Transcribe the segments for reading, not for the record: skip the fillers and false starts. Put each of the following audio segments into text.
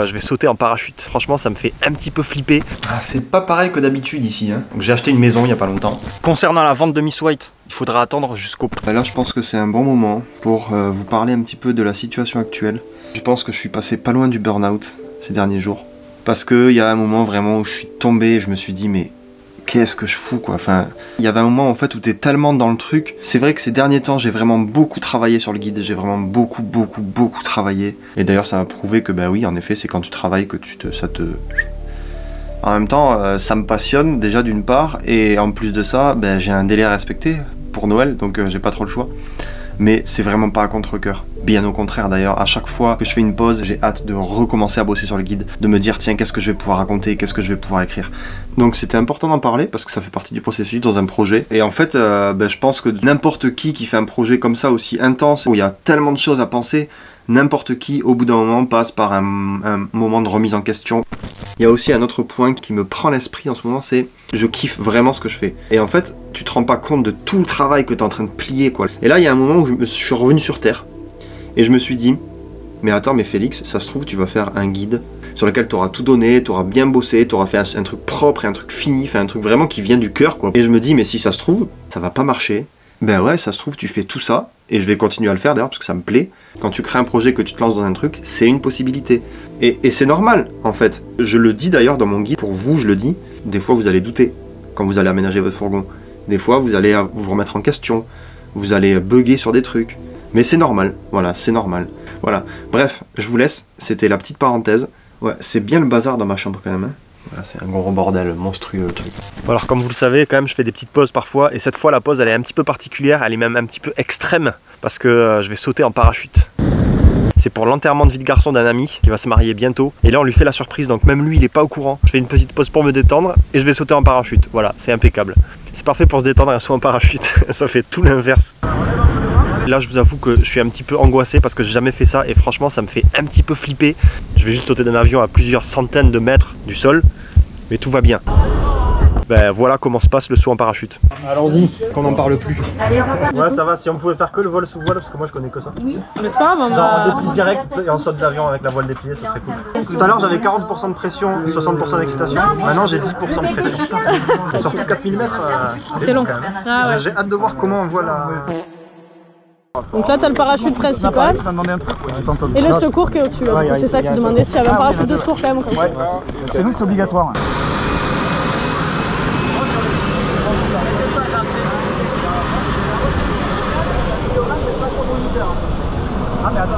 Je vais sauter en parachute, franchement ça me fait un petit peu flipper. Ah, c'est pas pareil que d'habitude ici, hein. Donc j'ai acheté une maison il y a pas longtemps. Concernant la vente de Miss White, il faudra attendre jusqu'au... Là je pense que c'est un bon moment pour vous parler un petit peu de la situation actuelle. Je pense que je suis passé pas loin du burn-out ces derniers jours. Parce qu'il y a un moment vraiment où je suis tombé et je me suis dit mais... qu'est-ce que je fous quoi, enfin, il y avait un moment en fait où t'es tellement dans le truc. C'est vrai que ces derniers temps j'ai vraiment beaucoup travaillé sur le guide, j'ai vraiment beaucoup travaillé. Et d'ailleurs ça m'a prouvé que bah oui en effet c'est quand tu travailles que ça te... En même temps ça me passionne déjà d'une part, et en plus de ça bah, j'ai un délai à respecter pour Noël, donc j'ai pas trop le choix. Mais c'est vraiment pas à contre-cœur. Bien au contraire d'ailleurs, à chaque fois que je fais une pause, j'ai hâte de recommencer à bosser sur le guide, de me dire tiens qu'est-ce que je vais pouvoir raconter, qu'est-ce que je vais pouvoir écrire. Donc c'était important d'en parler parce que ça fait partie du processus dans un projet. Et en fait, je pense que n'importe qui fait un projet comme ça aussi intense, où il y a tellement de choses à penser, n'importe qui au bout d'un moment passe par un moment de remise en question. Il y a aussi un autre point qui me prend l'esprit en ce moment, c'est je kiffe vraiment ce que je fais. Et en fait, tu te rends pas compte de tout le travail que tu es en train de plier quoi. Et là, il y a un moment où je suis revenu sur Terre et je me suis dit, mais attends, mais Félix, ça se trouve, tu vas faire un guide sur lequel tu auras tout donné, tu auras bien bossé, tu auras fait un truc propre et un truc fini, enfin un truc vraiment qui vient du cœur quoi. Et je me dis, mais si ça se trouve, ça va pas marcher. Ben ouais, ça se trouve, tu fais tout ça, et je vais continuer à le faire d'ailleurs parce que ça me plaît. Quand tu crées un projet, que tu te lances dans un truc, c'est une possibilité. Et c'est normal en fait. Je le dis d'ailleurs dans mon guide, pour vous je le dis, des fois vous allez douter quand vous allez aménager votre fourgon. Des fois vous allez vous remettre en question, vous allez bugger sur des trucs. Mais c'est normal, voilà, c'est normal. Voilà, bref, je vous laisse, c'était la petite parenthèse. Ouais, c'est bien le bazar dans ma chambre quand même, hein. Voilà, c'est un gros bordel monstrueux le truc. Alors comme vous le savez, quand même je fais des petites pauses parfois, et cette fois la pause elle est un petit peu particulière, elle est même un petit peu extrême, parce que je vais sauter en parachute. C'est pour l'enterrement de vie de garçon d'un ami qui va se marier bientôt, et là on lui fait la surprise, donc même lui il est pas au courant. Je fais une petite pause pour me détendre, et je vais sauter en parachute, voilà, c'est impeccable. C'est parfait pour se détendre un saut en parachute, ça fait tout l'inverse. Là je vous avoue que je suis un petit peu angoissé parce que j'ai jamais fait ça et franchement ça me fait un petit peu flipper. Je vais juste sauter d'un avion à plusieurs centaines de mètres du sol, mais tout va bien. Ben voilà comment se passe le saut en parachute. Allons-y, qu'on n'en parle plus. Ouais ça va, si on pouvait faire que le vol sous voile, parce que moi je connais que ça. Oui, mais c'est pas grave, genre on déplie direct et on saute d'avion avec la voile dépliée, ça serait cool. Tout à l'heure j'avais 40% de pression et 60% d'excitation. Maintenant j'ai 10% de pression. Et surtout 4000 mètres, c'est long. Ah, ouais. J'ai hâte de voir comment on voit la... Donc là, tu as le parachute principal et le secours qui est au-dessus. C'est ça qui demandait s'il y avait un parachute de secours quand même. Ouais. Chez nous, c'est obligatoire. Ah, mais attends,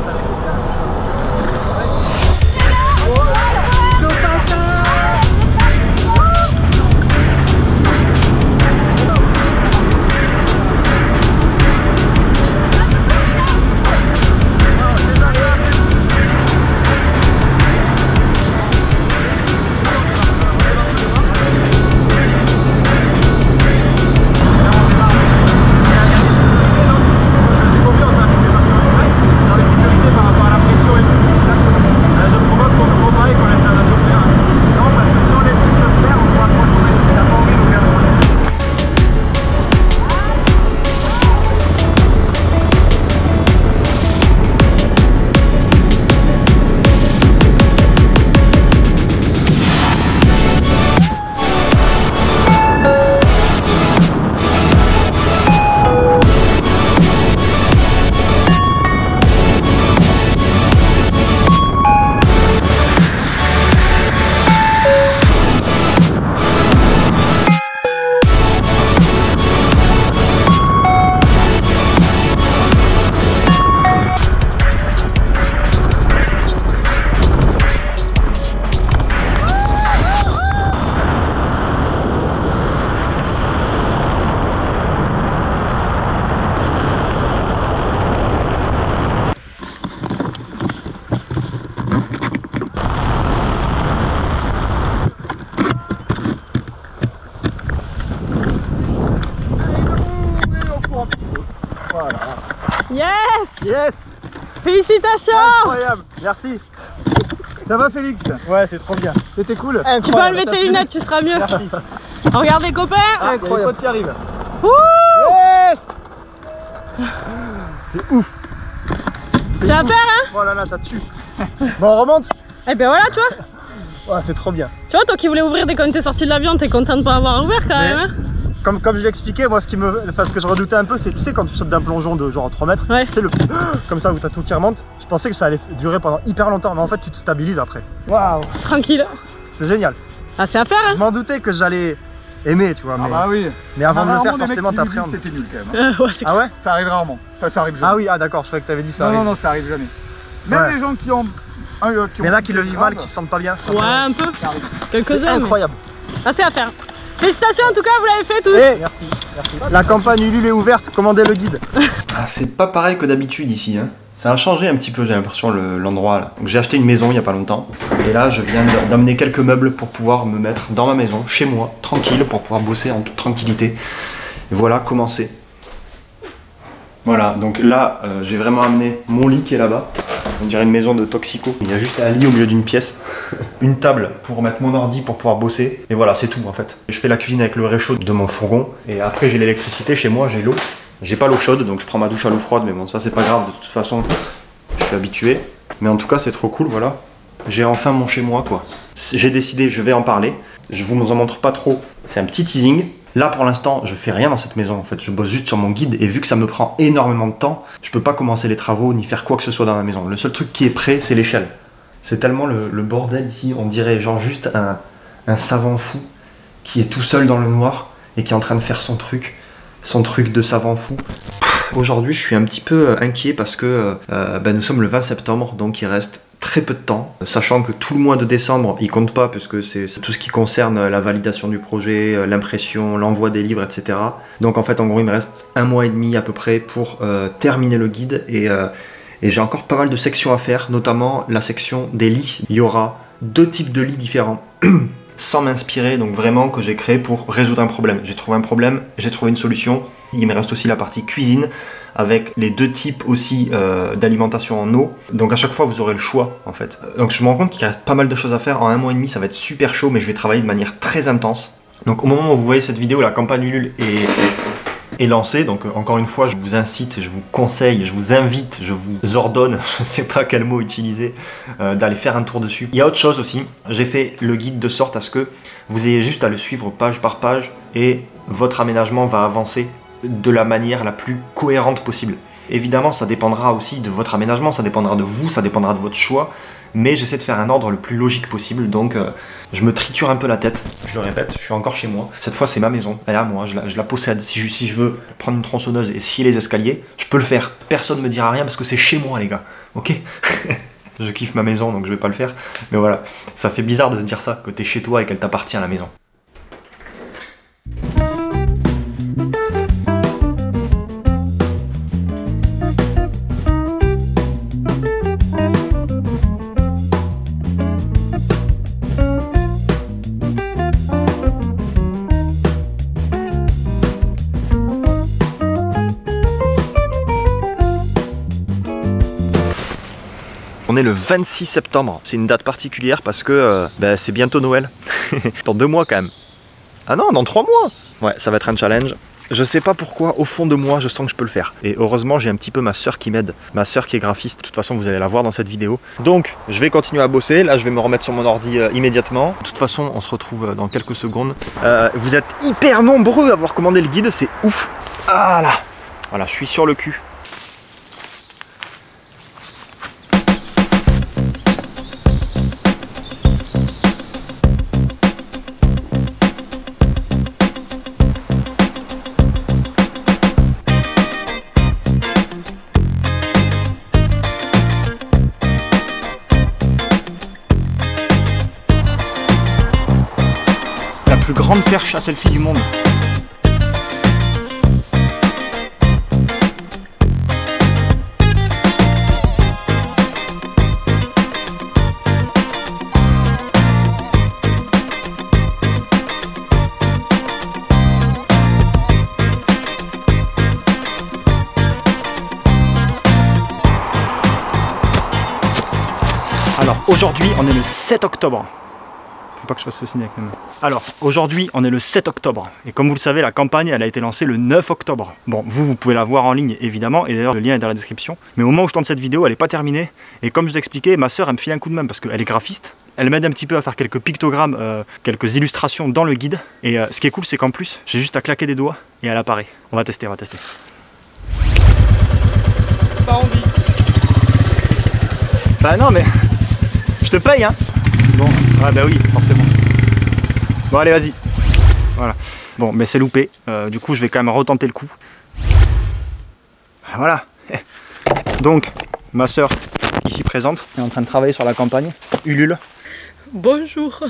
Yes! Yes! Félicitations! Incroyable, merci. Ça va Félix? Ouais, c'est trop bien. C'était cool. Tu peux enlever tes lunettes, tu seras mieux. Merci. Regarde les copains. Ah, incroyable. Il y a les potes qui arrivent. Ouh! Yes! C'est ouf. C'est à faire hein? Oh là là, ça tue. Bon, on remonte. Et ben voilà, tu vois. Ouais, c'est trop bien. Tu vois, toi qui voulais ouvrir dès qu'on était sorti de l'avion, t'es content de pas avoir ouvert quand même. Hein. Comme je l'ai expliqué, moi ce que je redoutais un peu, c'est tu sais quand tu sautes d'un plongeon de genre 3 mètres, tu sais le petit comme ça où t'as tout qui remonte, je pensais que ça allait durer pendant hyper longtemps, mais en fait tu te stabilises après. Waouh. Tranquille. C'est génial. Ah c'est à faire hein. Je m'en doutais que j'allais aimer, tu vois, mais, bah oui. Mais avant de le faire forcément t'appréhendes. C'était nul quand même. Ouais, ah ouais. Ça arrive rarement. Enfin ça arrive jamais. Ah oui, ah d'accord, je croyais que t'avais dit ça. Non, ça arrive jamais. Même les gens qui ont... mais là qui le vivent mal, qui se sentent pas bien. Ouais, un peu. Quelques-uns. Incroyable. Ah c'est à faire. Félicitations en tout cas, vous l'avez fait tous. Merci. La campagne Ulule est ouverte, commandez le guide. Ah, c'est pas pareil que d'habitude ici, hein. Ça a changé un petit peu, j'ai l'impression, l'endroit là. Donc j'ai acheté une maison il y a pas longtemps. Et là, je viens d'amener quelques meubles pour pouvoir me mettre dans ma maison, chez moi, tranquille, pour pouvoir bosser en toute tranquillité. Et voilà, commencer. Voilà, donc là, j'ai vraiment amené mon lit qui est là-bas. On dirait une maison de toxico. Il y a juste un lit au milieu d'une pièce, une table pour mettre mon ordi pour pouvoir bosser. Et voilà, c'est tout en fait. Je fais la cuisine avec le réchaud de mon fourgon. Et après, j'ai l'électricité chez moi, j'ai l'eau. J'ai pas l'eau chaude, donc je prends ma douche à l'eau froide. Mais bon, ça c'est pas grave, de toute façon, je suis habitué. Mais en tout cas, c'est trop cool, voilà. J'ai enfin mon chez moi, quoi. J'ai décidé, je vais en parler. Je vous en montre pas trop. C'est un petit teasing. Là pour l'instant je fais rien dans cette maison en fait, je bosse juste sur mon guide et vu que ça me prend énormément de temps, je peux pas commencer les travaux ni faire quoi que ce soit dans ma maison. Le seul truc qui est prêt c'est l'échelle. C'est tellement le bordel ici, on dirait genre juste un savant fou qui est tout seul dans le noir et qui est en train de faire son truc de savant fou. Aujourd'hui je suis un petit peu inquiet parce que nous sommes le 20 septembre donc il reste très peu de temps, sachant que tout le mois de décembre il compte pas puisque c'est tout ce qui concerne la validation du projet, l'impression, l'envoi des livres, etc. Donc en fait en gros il me reste 1 mois et demi à peu près pour terminer le guide et j'ai encore pas mal de sections à faire, notamment la section des lits. Il y aura 2 types de lits différents. Sans m'inspirer, donc vraiment que j'ai créé pour résoudre un problème. J'ai trouvé un problème, j'ai trouvé une solution. Il me reste aussi la partie cuisine avec les 2 types aussi d'alimentation en eau. Donc à chaque fois vous aurez le choix en fait. Donc je me rends compte qu'il reste pas mal de choses à faire. En 1 mois et demi ça va être super chaud mais je vais travailler de manière très intense. Donc au moment où vous voyez cette vidéo, la campagne Ulule est lancée. Donc encore une fois je vous incite, je vous conseille, je vous invite, je vous ordonne, je ne sais pas quel mot utiliser, d'aller faire un tour dessus. Il y a autre chose aussi, j'ai fait le guide de sorte à ce que vous ayez juste à le suivre page par page et votre aménagement va avancer de la manière la plus cohérente possible. Évidemment ça dépendra aussi de votre aménagement, ça dépendra de vous, ça dépendra de votre choix, mais j'essaie de faire un ordre le plus logique possible, donc je me triture un peu la tête, je le répète, je suis encore chez moi. Cette fois c'est ma maison, elle est à moi, je la possède. Si je veux prendre une tronçonneuse et scier les escaliers, je peux le faire. Personne ne me dira rien parce que c'est chez moi les gars, ok? Je kiffe ma maison donc je vais pas le faire, mais voilà, ça fait bizarre de se dire ça, que t'es chez toi et qu'elle t'appartient à la maison. On est le 26 septembre, c'est une date particulière parce que c'est bientôt Noël. Dans 2 mois quand même. Ah non, dans 3 mois. Ouais, ça va être un challenge. Je sais pas pourquoi, au fond de moi, je sens que je peux le faire. Et heureusement, j'ai un petit peu ma soeur qui m'aide. Ma soeur qui est graphiste, de toute façon, vous allez la voir dans cette vidéo. Donc, je vais continuer à bosser. Là, je vais me remettre sur mon ordi immédiatement. De toute façon, on se retrouve dans quelques secondes. Vous êtes hyper nombreux à avoir commandé le guide, c'est ouf. Ah là. Voilà, je suis sur le cul. Plus grande perche à selfie du monde. Alors aujourd'hui on est le 7 octobre. faut pas que je fasse ce signe avec mes mains. Alors, aujourd'hui, on est le 7 octobre. Et comme vous le savez, la campagne, elle a été lancée le 9 octobre. Bon, vous pouvez la voir en ligne, évidemment. Et d'ailleurs, le lien est dans la description. Mais au moment où je tourne cette vidéo, elle n'est pas terminée. Et comme je l'ai expliqué, ma soeur, elle me file un coup de main parce qu'elle est graphiste. Elle m'aide un petit peu à faire quelques pictogrammes, quelques illustrations dans le guide. Et ce qui est cool, c'est qu'en plus, j'ai juste à claquer des doigts et elle apparaît. On va tester, Pas envie. Bah non, mais je te paye, hein. Bon, ah bah oui, forcément. Bon, allez, vas-y. Voilà. Bon, mais c'est loupé. Du coup, je vais quand même retenter le coup. Voilà. Donc, ma soeur, ici présente, est en train de travailler sur la campagne. Ulule. Bonjour.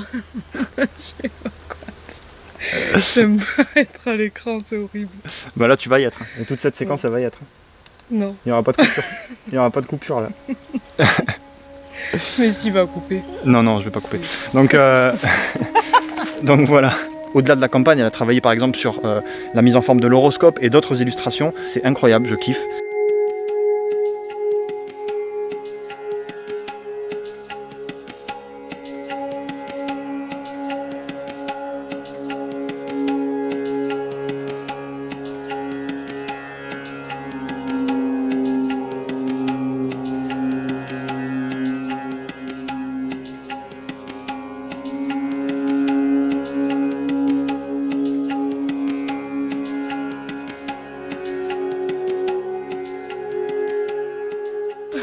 J'aime pas être à l'écran, c'est horrible. Bah là, tu vas y être. Et toute cette séquence, elle va y être. Non. Il n'y aura pas de coupure. Il n'y aura pas de coupure là. Mais si, va couper. Non, non, je vais pas couper. Donc, donc voilà. Au-delà de la campagne, elle a travaillé par exemple sur la mise en forme de l'horoscope et d'autres illustrations. C'est incroyable, je kiffe.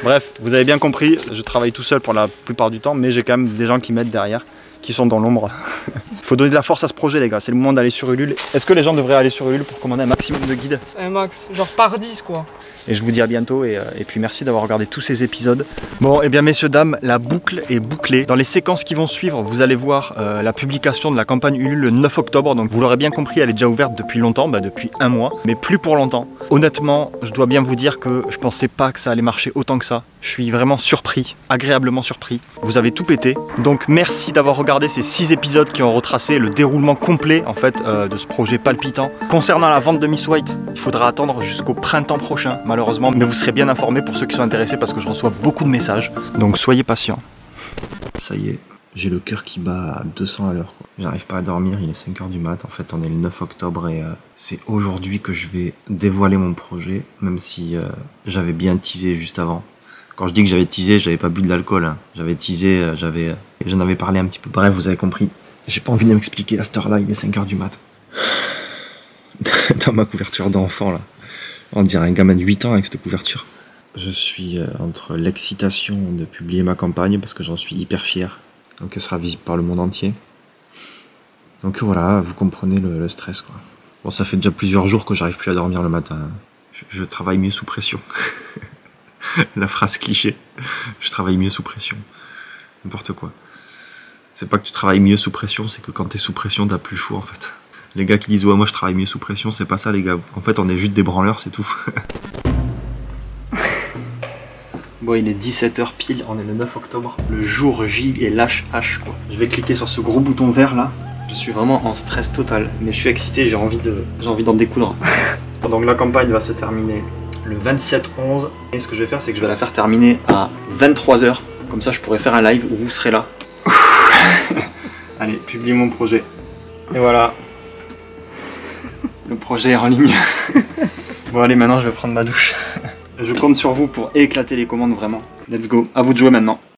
Bref, vous avez bien compris, je travaille tout seul pour la plupart du temps, mais j'ai quand même des gens qui m'aident derrière, qui sont dans l'ombre. Il faut donner de la force à ce projet les gars, c'est le moment d'aller sur Ulule. Est-ce que les gens devraient aller sur Ulule pour commander un maximum de guides? Un max, genre par 10 quoi. Et je vous dis à bientôt et puis merci d'avoir regardé tous ces épisodes. Bon, et bien messieurs, dames, la boucle est bouclée. Dans les séquences qui vont suivre, vous allez voir la publication de la campagne Ulule le 9 octobre. Donc vous l'aurez bien compris, elle est déjà ouverte depuis longtemps, depuis un mois, mais plus pour longtemps. Honnêtement, je dois bien vous dire que je pensais pas que ça allait marcher autant que ça. Je suis vraiment surpris, agréablement surpris. Vous avez tout pété. Donc merci d'avoir regardé ces 6 épisodes qui ont retracé le déroulement complet en fait de ce projet palpitant. Concernant la vente de Miss White, il faudra attendre jusqu'au printemps prochain malheureusement, mais vous serez bien informés pour ceux qui sont intéressés parce que je reçois beaucoup de messages. Donc soyez patients. Ça y est, j'ai le cœur qui bat à 200 à l'heure. J'arrive pas à dormir, il est 5 h du mat. En fait, on est le 9 octobre et c'est aujourd'hui que je vais dévoiler mon projet, même si j'avais bien teasé juste avant. Quand je dis que j'avais teasé, j'avais pas bu de l'alcool. Hein. J'avais teasé, j'en avais parlé un petit peu. Bref, vous avez compris. J'ai pas envie de m'expliquer à cette heure-là, il est 5 h du mat. Dans ma couverture d'enfant, là. On dirait un gamin de 8 ans avec cette couverture. Je suis entre l'excitation de publier ma campagne, parce que j'en suis hyper fier. Donc elle sera visible par le monde entier. Donc voilà, vous comprenez le stress, quoi. Bon, ça fait déjà plusieurs jours que j'arrive plus à dormir le matin. Je travaille mieux sous pression. La phrase cliché. Je travaille mieux sous pression. N'importe quoi. C'est pas que tu travailles mieux sous pression, c'est que quand t'es sous pression, t'as plus chaud en fait. Les gars qui disent ouais moi je travaille mieux sous pression, c'est pas ça les gars. En fait on est juste des branleurs, c'est tout. Bon il est 17 h pile, on est le 9 octobre. Le jour J et l'HH quoi. Je vais cliquer sur ce gros bouton vert là. Je suis vraiment en stress total. Mais je suis excité, j'ai envie d'en découdre. Donc la campagne va se terminer le 27/11. Et ce que je vais faire c'est que je vais la faire terminer à 23 h. Comme ça je pourrai faire un live où vous serez là. Allez, publie mon projet. Et voilà. Le projet est en ligne. Bon allez, maintenant je vais prendre ma douche. Je compte sur vous pour éclater les commandes vraiment. Let's go, à vous de jouer maintenant.